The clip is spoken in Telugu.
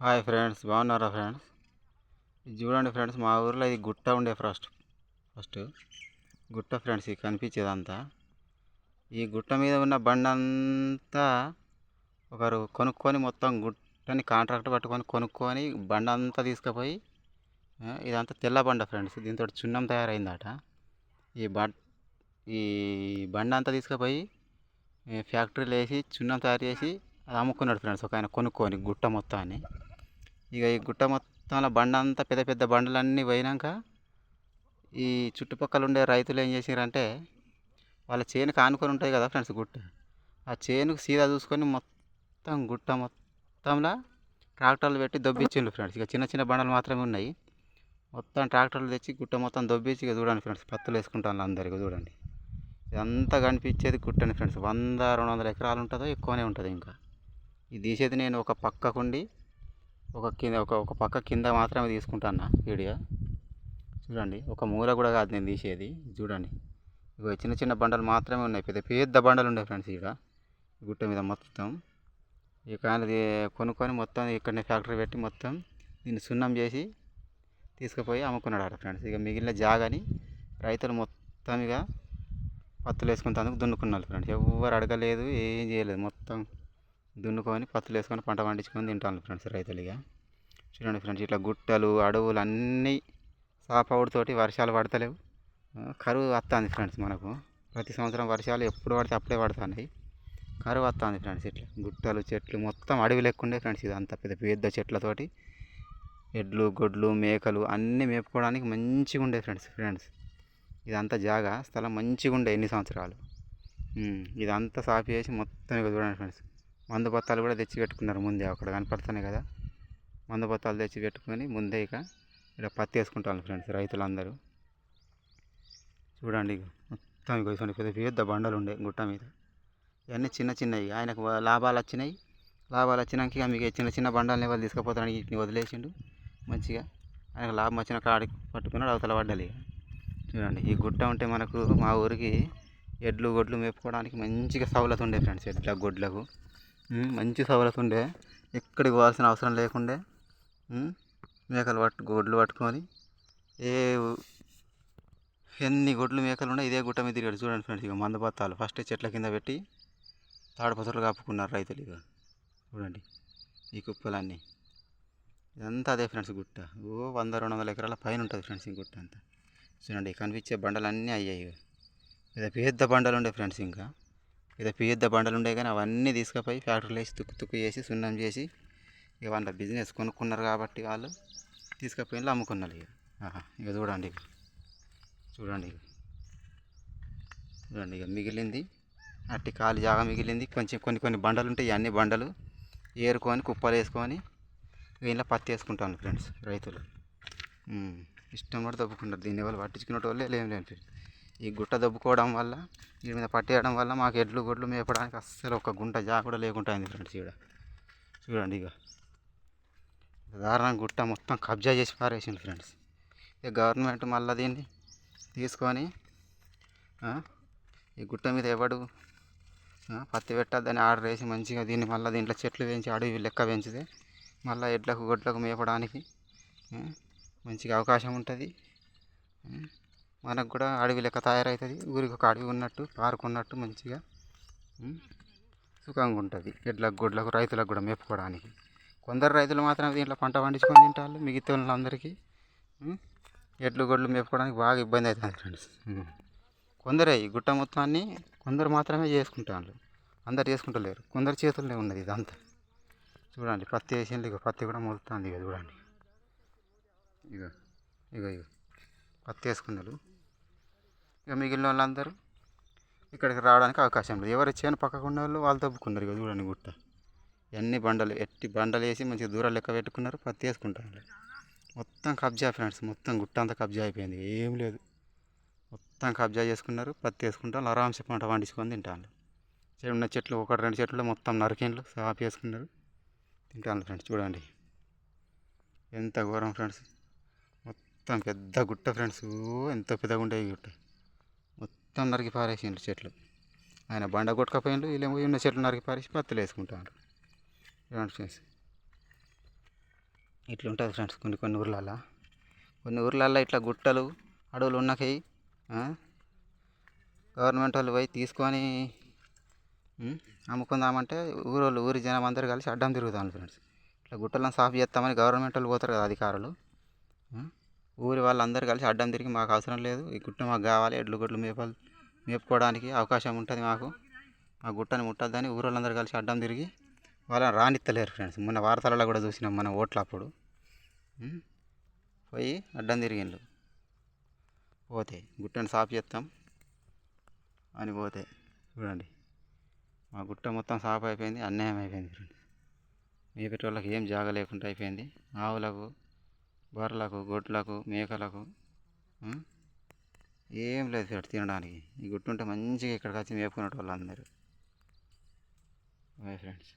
హాయ్ ఫ్రెండ్స్, బాగున్నారా ఫ్రెండ్స్? ఇది చూడండి ఫ్రెండ్స్, మా ఊర్లో ఇది గుట్ట ఉండే ఫస్ట్ గుట్ట ఫ్రెండ్స్. ఇది కనిపించేదంతా ఈ గుట్ట మీద ఉన్న బండి అంతా ఒకరు కొనుక్కొని మొత్తం గుట్టని కాంట్రాక్ట్ పట్టుకొని కొనుక్కొని బండి అంతా తీసుకుపోయి ఇదంతా తెల్ల బండ ఫ్రెండ్స్. దీంతో చున్నం తయారైందట. ఈ బ ఈ బండి అంతా తీసుకుపోయి ఫ్యాక్టరీలో వేసి చున్నం తయారు చేసి అది అమ్ముకున్నాడు ఫ్రెండ్స్, ఒక ఆయన కొనుక్కొని గుట్ట మొత్తాన్ని. ఇక ఈ గుట్ట మొత్తంలో బండ అంతా పెద్ద పెద్ద బండలన్నీ పోయినాక ఈ చుట్టుపక్కల ఉండే రైతులు ఏం చేసారంటే, వాళ్ళ చేనుకి ఆనుకొని ఉంటాయి కదా ఫ్రెండ్స్ గుట్ట, ఆ చేనుకు సీదా చూసుకొని మొత్తం గుట్ట మొత్తంలో ట్రాక్టర్లు పెట్టి దొబ్బిచ్చిండ్రు ఫ్రెండ్స్. ఇక చిన్న చిన్న బండలు మాత్రమే ఉన్నాయి. మొత్తం ట్రాక్టర్లు తెచ్చి గుట్ట మొత్తం దొబ్బిచ్చి ఇక చూడండి ఫ్రెండ్స్, పత్తులు వేసుకుంటాను అందరికీ చూడండి. ఇదంతా కనిపించేది గుట్టని ఫ్రెండ్స్. 100-200 ఎకరాలు ఉంటుందో ఎక్కువనే ఉంటుంది. ఇంకా ఇది తీసేది నేను ఒక పక్కకుండి ఒక పక్క కింద మాత్రమే తీసుకుంటాను వీడియో. చూడండి, ఒక మూల కూడా కాదు నేను తీసేది. చూడండి, ఇక చిన్న చిన్న బండలు మాత్రమే ఉన్నాయి. పెద్ద పెద్ద బండలు ఉన్నాయి ఫ్రెండ్స్ ఇక్కడ గుట్ట మీద మొత్తం. ఇక ఆయనది కొనుక్కొని మొత్తం ఇక్కడనే ఫ్యాక్టరీ పెట్టి మొత్తం దీన్ని సున్నం చేసి తీసుకుపోయి అమ్ముకున్నాడు ఫ్రెండ్స్. ఇక మిగిలిన జాగాని రైతులు మొత్తం ఇక పత్తులు వేసుకుంటేందుకు దున్నుకున్నారు ఫ్రెండ్స్. ఎవరు అడగలేదు, ఏం చేయలేదు, మొత్తం దున్నుకొని పత్తులు వేసుకొని పంట పండించుకొని తింటాను ఫ్రెండ్స్ రైతులు. ఇక చూడండి ఫ్రెండ్స్, ఇట్లా గుట్టలు అడవులు అన్నీ సాపవుడితోటి వర్షాలు పడతలేవు, కరువు వస్తుంది ఫ్రెండ్స్. మనకు ప్రతి సంవత్సరం వర్షాలు ఎప్పుడు పడితే అప్పుడే పడుతున్నాయి, కరువు వస్తుంది ఫ్రెండ్స్. ఇట్లా గుట్టలు చెట్లు మొత్తం అడవి లెక్కుండే ఫ్రెండ్స్. ఇదంతా పెద్ద పెద్ద చెట్లతోటి ఎడ్లు గొడ్లు మేకలు అన్నీ మేపుకోవడానికి మంచిగా ఉండే ఫ్రెండ్స్. ఇదంతా జాగా స్థలం మంచిగా ఉండే ఎన్ని సంవత్సరాలు. ఇదంతా సాపి చేసి మొత్తం ఇక చూడండి ఫ్రెండ్స్, మందు బత్తాలు కూడా తెచ్చి పెట్టుకున్నారు ముందే. అక్కడ కనపడుతున్నాయి కదా, మందు బత్తాలు తెచ్చి పెట్టుకొని ముందే ఇక ఇక్కడ పత్తి వేసుకుంటాను ఫ్రెండ్స్ రైతులందరూ. చూడండి, ఇక మొత్తం ఇక పెద్ద పెద్ద బండలు ఉండే గుట్ట మీద. ఇవన్నీ చిన్న చిన్నవి. ఆయనకు లాభాలు వచ్చినాయి. లాభాలు వచ్చినాక ఇక మీకు చిన్న చిన్న బండాలని ఎవరు తీసుకుపోతారని వీటిని వదిలేసిండు. మంచిగా ఆయనకు లాభం వచ్చిన కాడికి పట్టుకున్నాడు, అవతల పడ్డాలి. ఇక చూడండి, ఈ గుట్ట ఉంటే మనకు మా ఊరికి ఎడ్లు గొడ్లు మేపుకోవడానికి మంచిగా సౌలత ఉండే ఫ్రెండ్స్. ఎడ్ల గొడ్లకు మంచి సౌలత ఉండే, ఎక్కడికి పోవాల్సిన అవసరం లేకుండే. మేకలు గొడ్లు పట్టుకొని ఎన్ని గొడ్లు మేకలు ఉన్నాయి ఇదే గుట్ట మీద తిరిగాడు. చూడండి ఫ్రెండ్స్, ఇక మందు బత్తాలు ఫస్ట్ చెట్ల కింద పెట్టి తాడుపత్రులు కప్పుకున్నారు రైతులు. ఇక చూడండి, ఈ కుప్పలన్నీ ఇదంతా అదే ఫ్రెండ్స్ గుట్ట. 100-200 ఎకరాల పైన ఉంటుంది ఫ్రెండ్స్ ఈ గుట్ట అంతా. చూడండి, కనిపించే బండలు అన్నీ అయ్యాయి. ఇక పెద్ద పెద్ద బండలు ఉండే ఫ్రెండ్స్. ఇంకా పెద్ద పెద్ద బండలు ఉండే కానీ అవన్నీ తీసుకుపోయి ఫ్యాక్టరీలో వేసి తుక్కు చేసి సున్నం చేసి ఇక వాళ్ళ బిజినెస్ కొనుక్కున్నారు కాబట్టి వాళ్ళు తీసుకుపోయి అమ్ముకున్నారు. ఇక చూడండి, చూడండి ఇక మిగిలింది అట్టి ఖాళీ జాగా మిగిలింది. కొంచెం కొన్ని బండలు ఉంటాయి. అన్ని బండలు ఏరుకొని కుప్పలు వేసుకొని వీళ్ళ పత్తి వేసుకుంటాను ఫ్రెండ్స్ రైతులు. ఇష్టం కూడా దబ్బుకుంటారు. దీన్ని ఎవరు పట్టించుకునే వాళ్ళే లేదు. ఈ గుట్ట దబ్బుకోవడం వల్ల వీడి మీద పట్టేయడం వల్ల మాకు ఎడ్లు గొడ్లు మేపడానికి అస్సలు ఒక గుంట జాగా కూడా లేకుండా అయింది ఫ్రెండ్స్. ఇక్కడ చూడండి, ఇక దారుణంగా గుట్ట మొత్తం కబ్జా చేసి పారేసింది ఫ్రెండ్స్. ఇక గవర్నమెంట్ మళ్ళీ దీన్ని తీసుకొని ఈ గుట్ట మీద ఎవడు పత్తి పెట్టద్దని ఆర్డర్ వేసి మంచిగా దీన్ని మళ్ళీ దీంట్లో చెట్లు పెంచి అడవి లెక్క పెంచితే మళ్ళీ ఎడ్లకు గొడ్లకు మేపడానికి మంచిగా అవకాశం ఉంటుంది. మనకు కూడా అడవి లెక్క తయారవుతుంది. ఊరికి ఒక అడవి ఉన్నట్టు పార్క్ ఉన్నట్టు మంచిగా సుఖంగా ఉంటుంది ఎడ్లకు గొడ్లకు రైతులకు కూడా మేపుకోవడానికి. కొందరు రైతులు మాత్రం దీంట్లో పంట పండించుకొని తింటారు. మిగతా వాళ్ళందరికీ ఎడ్లు గొడ్లు మేపుకోవడానికి బాగా ఇబ్బంది అవుతుంది ఫ్రెండ్స్. కొందరే ఈ గుట్ట మొత్తాన్ని కొందరు మాత్రమే చేసుకుంటారు, అందరు చేసుకుంటలేరు. కొందరు చేతుల్లో ఉన్నది ఇదంతా. చూడండి, పత్తి వేసింది. ఇక పత్తి కూడా మొలుతుంది. ఇక చూడండి, ఇక ఇక ఇక పత్తి వేసుకున్నారు. ఇక మిగిలిన వాళ్ళందరూ ఇక్కడికి రావడానికి అవకాశం లేదు. ఎవరు చేను పక్కకు ఉన్న వాళ్ళు వాళ్ళు తప్పుకున్నారు. ఇక చూడండి, గుట్ట ఎన్ని బండలు ఎట్టి బండలు వేసి మంచిగా దూరాలు లెక్క పెట్టుకున్నారు, పత్తి వేసుకుంటారు. మొత్తం కబ్జా ఫ్రెండ్స్, మొత్తం గుట్ట అంతా కబ్జా అయిపోయింది. ఏం లేదు, మొత్తం కబ్జా చేసుకున్నారు. పత్తి వేసుకుంటారు, ఆరాంసే పంట పండించుకొని తింటాను. ఉన్న చెట్లు 1-2 చెట్లు మొత్తం నరికిండ్లు సాపి వేసుకున్నారు, తింటాను ఫ్రెండ్స్. చూడండి ఎంత ఘోరం ఫ్రెండ్స్. మొత్తం పెద్ద గుట్ట ఫ్రెండ్స్. ఎంత పెద్దగా ఉంటాయి ఈ గుట్ట. మొత్తం నరికి పారేసిండ్రు చెట్లు. ఆయన బండ కొట్టుకపోయిండ్రు, వీళ్ళేమో ఉన్న చెట్లు నరికి పారేసి పత్తులు వేసుకుంటారు. చూడండి ఫ్రెండ్స్. ఇట్లా ఉంటుంది ఫ్రెండ్స్ కొన్ని ఊర్లల్లో ఇట్లా గుట్టలు అడవులు ఉన్నకి గవర్నమెంట్ వాళ్ళు పోయి తీసుకొని అమ్ముకుందామంటే ఊరి జనం అందరూ కలిసి అడ్డం తిరుగుతాను ఫ్రెండ్స్. ఇట్లా గుట్టలను సాఫ్ చేస్తామని గవర్నమెంట్ వాళ్ళు పోతారు కదా అధికారులు, ఊరి వాళ్ళందరూ కలిసి అడ్డం తిరిగి మాకు అవసరం లేదు, ఈ గుట్ట మాకు కావాలి, ఎడ్లు గొడ్లు మేపుకోవడానికి అవకాశం ఉంటుంది మాకు, ఆ గుట్టని ముట్టద్దని ఊరోళ్ళందరూ కలిసి అడ్డం తిరిగి వాళ్ళని రానిత్తలేరు ఫ్రెండ్స్. మొన్న వార్తలలో కూడా చూసినాం మన ఓట్ల అప్పుడు. పోయి అడ్డం తిరిగిండ్రు. పోతే గుట్టని సాఫ్ చేస్తాం అని పోతే చూడండి మా గుట్ట మొత్తం సాఫ్ అయిపోయింది, అన్యాయం అయిపోయింది ఫ్రెండ్స్. మేపేటోళ్ళకి ఏం జాగ లేకుండా అయిపోయింది. ఆవులకు, బర్రెలకు, గొడ్లకు, మేకలకు ఏం లేదు ఫ్రెండ్స్ తినడానికి. ఈ గుట్ట ఉంటే మంచిగా ఇక్కడికి వచ్చి మేపుకునేటోళ్ళు అందరూ. Bye friends.